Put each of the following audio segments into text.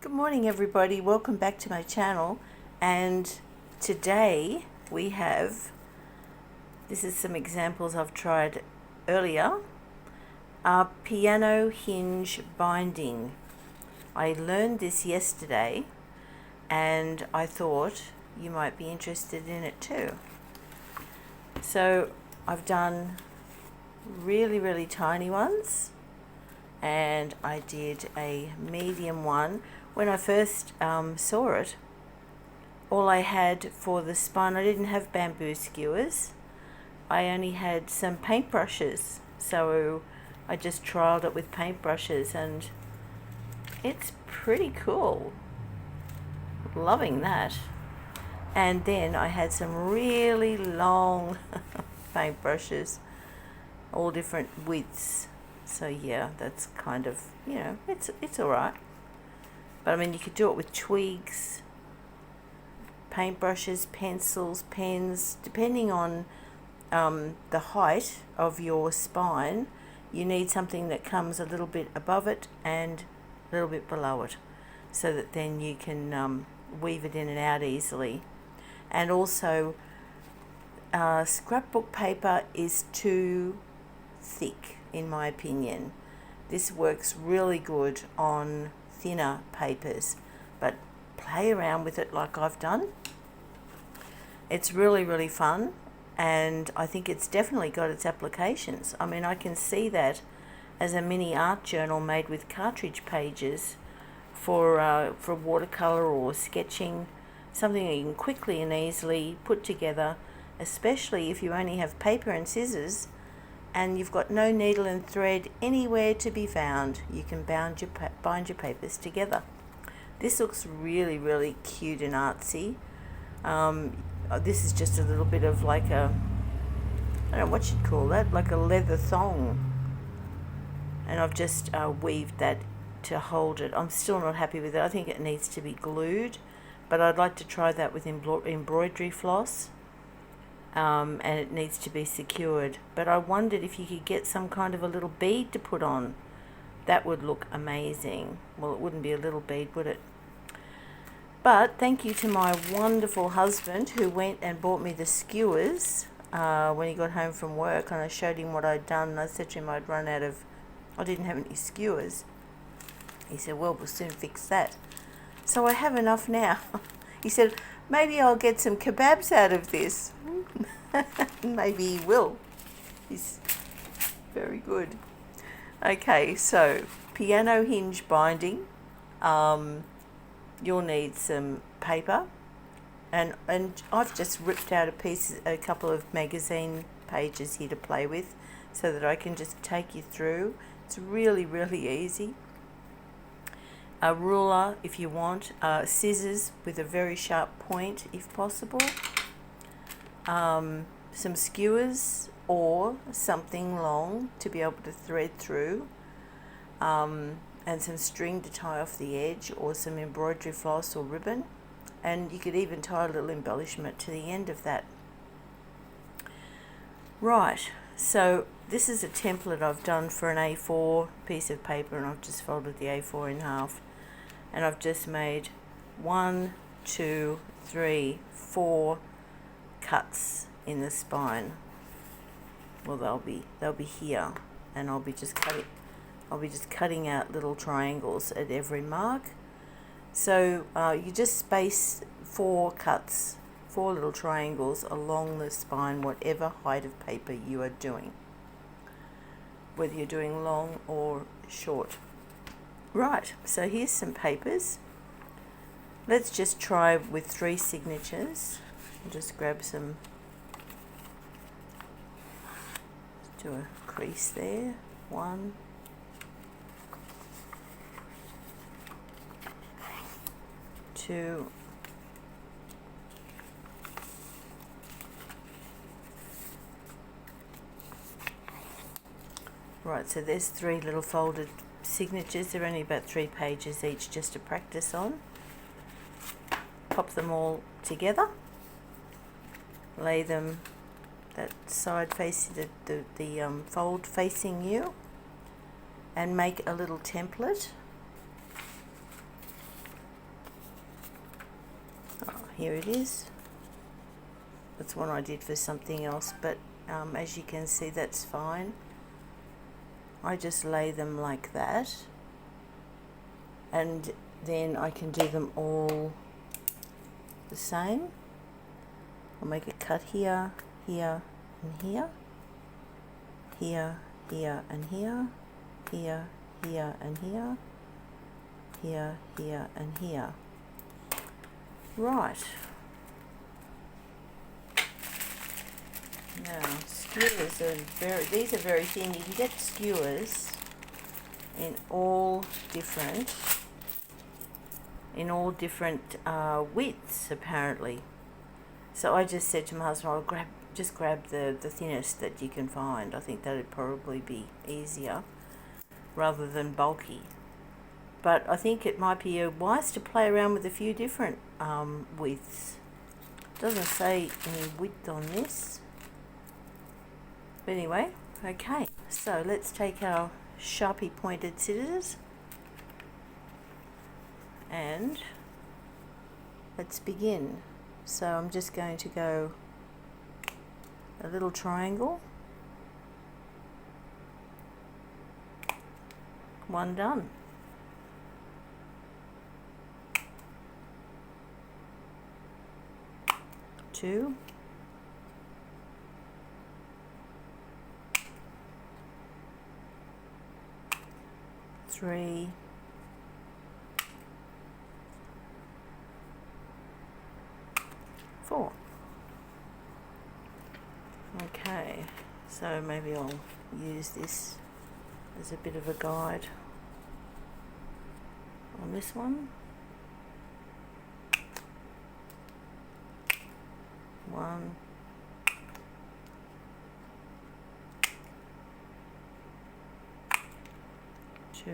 Good morning everybody, welcome back to my channel. And today we have, this is some examples I've tried earlier, piano hinge binding. I learned this yesterday and I thought you might be interested in it too. So I've done really tiny ones and I did a medium one. When I first saw it, all I had for the spine, I didn't have bamboo skewers. I only had some paintbrushes, so I just trialed it with paintbrushes and it's pretty cool. Loving that. And then I had some really long paintbrushes, all different widths. So yeah, that's kind of, it's alright. But I mean, you could do it with twigs, paintbrushes, pencils, pens, depending on the height of your spine. You need something that comes a little bit above it and a little bit below it, so that then you can weave it in and out easily. And also, scrapbook paper is too thick, in my opinion. This works really good on thinner papers, but play around with it like I've done. It's really fun, and I think it's definitely got its applications. I mean, I can see that as a mini art journal made with cartridge pages for watercolor or sketching, something that you can quickly and easily put together, especially if you only have paper and scissors and you've got no needle and thread anywhere to be found. You can bind your papers together. This looks really cute and artsy. This is just a little bit of like a, I don't know what you'd call that, like a leather thong. And I've just weaved that to hold it. I'm still not happy with it. I think it needs to be glued, but I'd like to try that with embroidery floss. And it needs to be secured, but I wondered if you could get some kind of a little bead to put on. That would look amazing. Well, it wouldn't be a little bead, would it? But thank you to my wonderful husband who went and bought me the skewers when he got home from work, and I showed him what I'd done, and I said to him I didn't have any skewers. He said, well, we'll soon fix that. So I have enough now. He said, maybe I'll get some kebabs out of this. Maybe he will. He's very good. Okay, so piano hinge binding. You'll need some paper, and I've just ripped out a couple of magazine pages here to play with, so that I can just take you through. It's really easy. A ruler if you want, scissors with a very sharp point if possible, some skewers or something long to be able to thread through, and some string to tie off the edge, or some embroidery floss or ribbon, and you could even tie a little embellishment to the end of that. Right, so this is a template I've done for an A4 piece of paper, and I've just folded the A4 in half. And I've just made 1, 2, 3, 4 cuts in the spine. Well, they'll be here, and I'll be just cutting out little triangles at every mark. So you just space 4 cuts, 4 little triangles along the spine, whatever height of paper you are doing, whether you're doing long or short. Right, so here's some papers. Let's just try with 3 signatures. I'll just grab some, do a crease there. 1, 2, right, so there's 3 little folded signatures. They're only about 3 pages each, just to practice on. Pop them all together, lay them that side facing the fold facing you, and make a little template. here it is. That's one I did for something else, but as you can see, that's fine. I just lay them like that, and then I can do them all the same. I'll make a cut here, here, and here, here, here, and here, here, here, and here, here, here, and here. Right. Now, skewers are these are very thin. You can get skewers in all different widths, apparently. So I just said to my husband, I'll just grab the thinnest that you can find. I think that'd probably be easier rather than bulky. But I think it might be wise to play around with a few different widths. It doesn't say any width on this. But anyway, okay. So let's take our Sharpie pointed scissors and let's begin. So I'm just going to go a little triangle. One done. Two. Three. Four. Okay, so maybe I'll use this as a bit of a guide on this one. One. Two.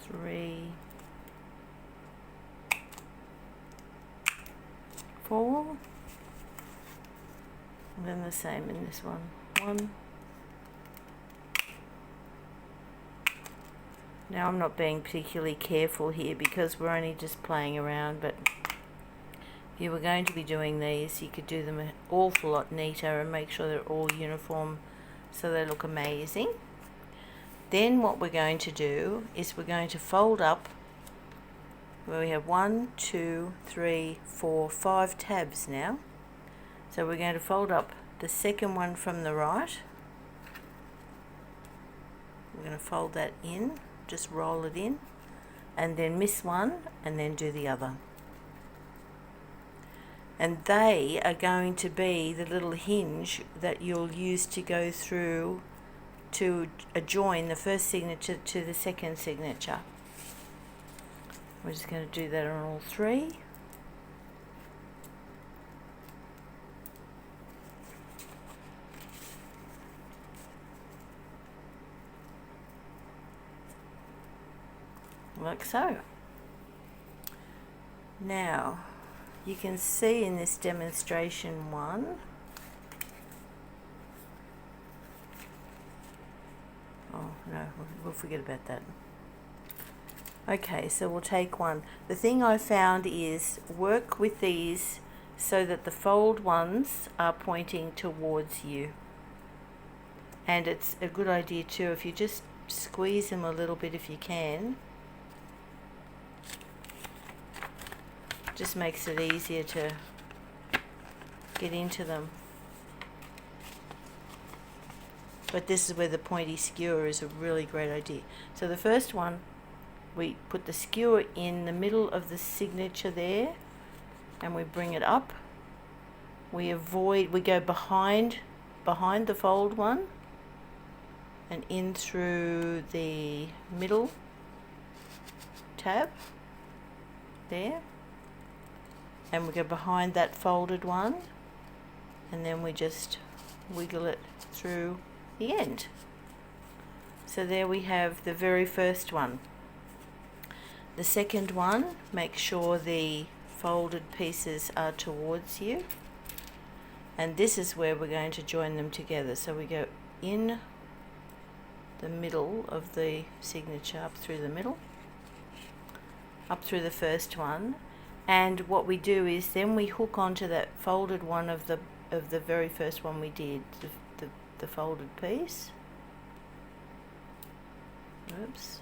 Three. Four. And then the same in this one. One. Now I'm not being particularly careful here because we're only just playing around, but if you were going to be doing these, you could do them an awful lot neater and make sure they're all uniform so they look amazing. Then what we're going to do is we're going to fold up where we have 1, 2, 3, 4, 5 tabs now. So we're going to fold up the second one from the right. We're going to fold that in, just roll it in, and then miss one and then do the other. And they are going to be the little hinge that you'll use to go through to join the first signature to the second signature. We're just going to do that on all three. Like so. Now, you can see in this demonstration one, oh no, we'll forget about that. Okay, so we'll take one. The thing I found is work with these so that the fold ones are pointing towards you. And it's a good idea too if you just squeeze them a little bit if you can. Just makes it easier to get into them. But this is where the pointy skewer is a really great idea. So the first one, we put the skewer in the middle of the signature there and we bring it up. We go behind the fold one and in through the middle tab there. And we go behind that folded one and then we just wiggle it through the end. So there we have the very first one. The second one, make sure the folded pieces are towards you, and this is where we're going to join them together. So we go in the middle of the signature, up through the middle, up through the first one, and what we do is then we hook onto that folded one of the very first one we did, the folded piece. Oops.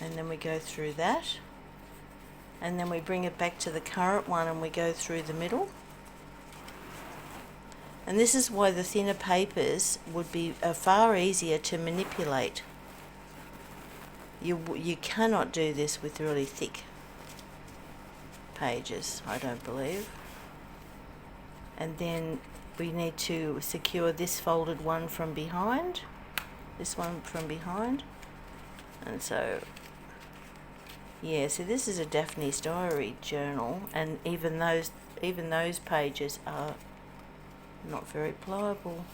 And then we go through that, and then we bring it back to the current one and we go through the middle. And this is why the thinner papers would be far easier to manipulate. You cannot do this with really thick pages, I don't believe. And then we need to secure this folded one from behind, this one from behind. And so, yeah, so this is a Daphne's Diary journal, and even those pages are not very pliable.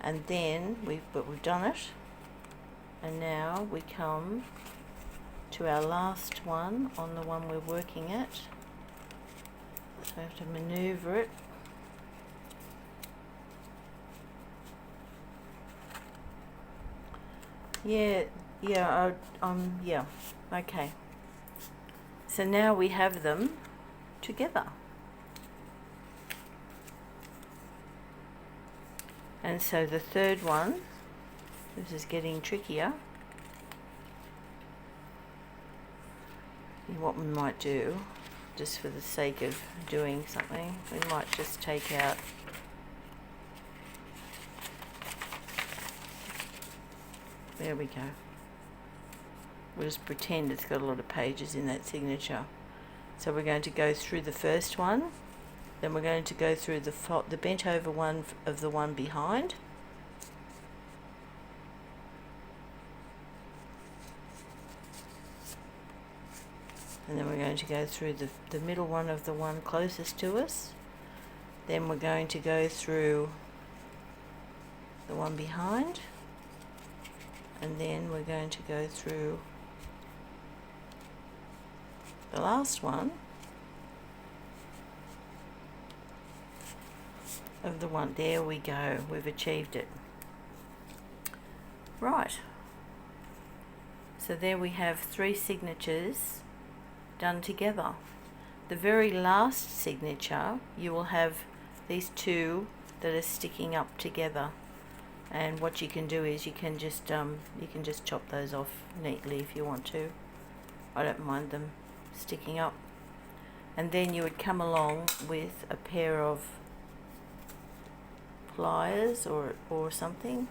And then we've done it, and now we come to our last one on the one we're working at. So I have to maneuver it. Yeah, okay. So now we have them together. And so the third one, this is getting trickier. What we might do, just for the sake of doing something, we might just take out there we go. We'll just pretend it's got a lot of pages in that signature. So we're going to go through the first one, then we're going to go through the bent over one of the one behind, and then we're going to go through the middle one of the one closest to us, then we're going to go through the one behind, and then we're going to go through the last one of the one. There we go, we've achieved it. Right, so there we have 3 signatures done together. The very last signature, you will have these 2 that are sticking up together, and what you can do is you can just chop those off neatly if you want to. I don't mind them sticking up. And then you would come along with a pair of pliers or something,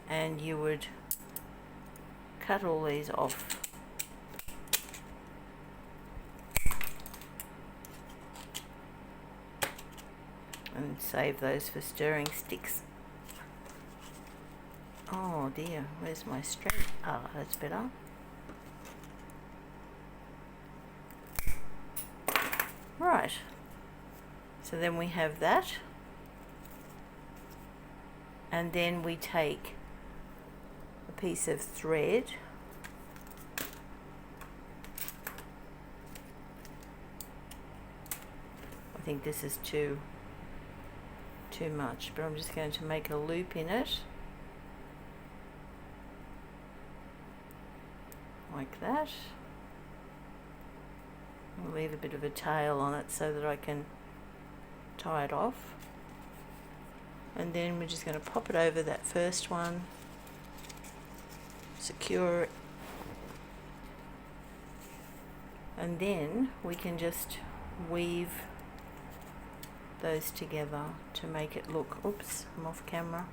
and you would cut all these off. And save those for stirring sticks. Oh dear, where's my straight? Ah, that's better. Right, so then we have that, and then we take a piece of thread, I think this is too much, but I'm just going to make a loop in it like that. I'll leave a bit of a tail on it so that I can tie it off, and then we're just going to pop it over that first one, secure it, and then we can just weave those together to make it look, oops, I'm off camera,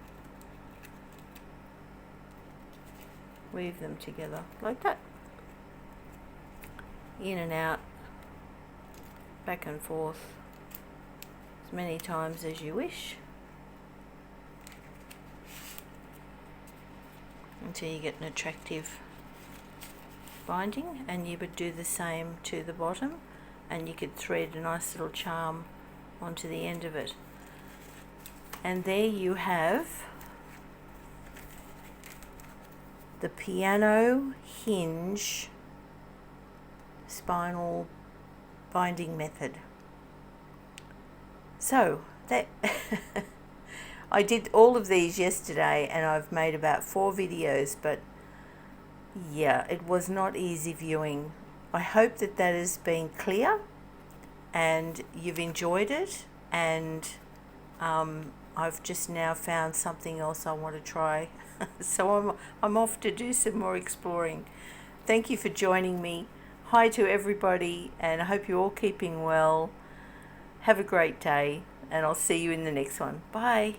weave them together like that, in and out, back and forth, as many times as you wish, until you get an attractive binding. And you would do the same to the bottom, and you could thread a nice little charm onto the end of it. And there you have the piano hinge spinal binding method. So that I did all of these yesterday and I've made about 4 videos, but yeah, it was not easy viewing. I hope that that has been clear and you've enjoyed it, and I've just now found something else I want to try. So I'm off to do some more exploring. Thank you for joining me. Hi to everybody, and I hope you're all keeping well. Have a great day, and I'll see you in the next one. Bye.